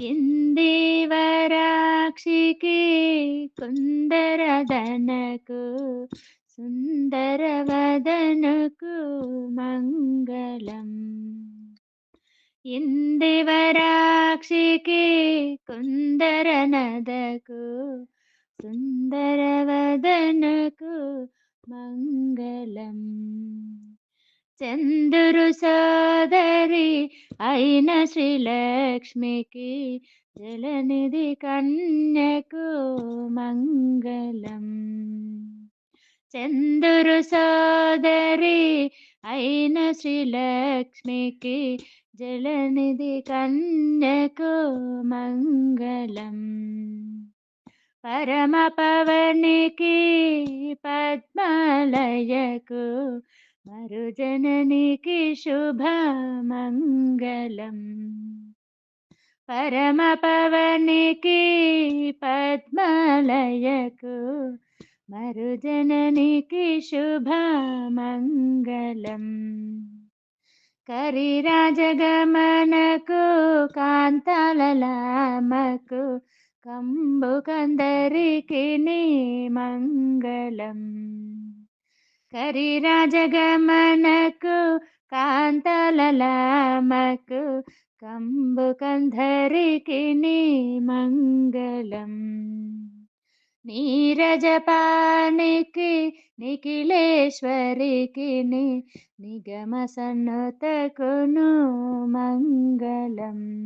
ఇందివరాక్షికి కుందరదనకు సుందరవదనకు మంగళం. ఇందివరాక్షికి కుందరనదకు సుందరవదనకు మంగళం. చందురు సోదరి అయిన శ్రీలక్ష్మికి జలనిధి కన్యకు మంగళం. చందురు సోదరి అయిన శ్రీలక్ష్మికి జలనిధి కన్యకు మంగళం. పరమ పవనికి పద్మాలయకు మరుజననికి శుభమంగళం. పరమ పవనికి పద్మాలయకు మరుజననికి శుభమంగళం. కరిరాజగమనకు కాంతాలలామకు కంబు కందరికి మంగళం. కరిరాజగమనకు కాంతాలలామకు కంబు కందరికి మంగళం. నీరజపానికి నిఖిలేశ్వరికి నిగమ సన్నుతకును మంగళం.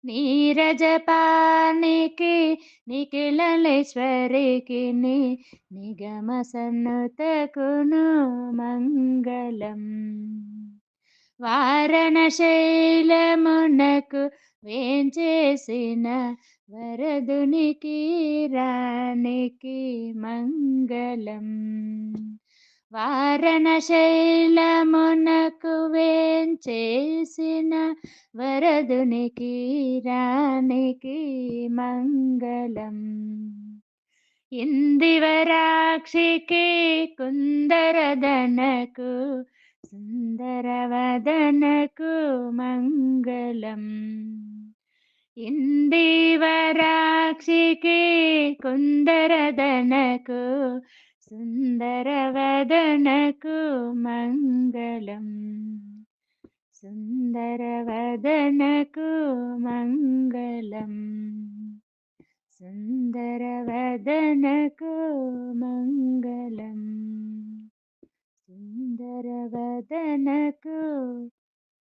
నీరజపానికి నిఖిలేశ్వరికి నిగమ సన్నుతకును మంగళం. వారణశైలమునకు వేంచేసిన వరదునికి రానికి మంగళం. వారణశైలమునకు వేంచేసిన వరదునికి రానికి మంగళం. ఇందివరాక్షికి కుందరదనకు సుందరవదనకు మంగళం. ఇందివరాక్షికి కుందరదనకు సుందరవదనకు మంగళం. సుందరవదనకు మంగళం. సుందరవదనకు మంగళం. సుందరవదనకు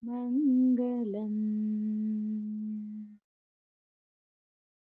మంగళం.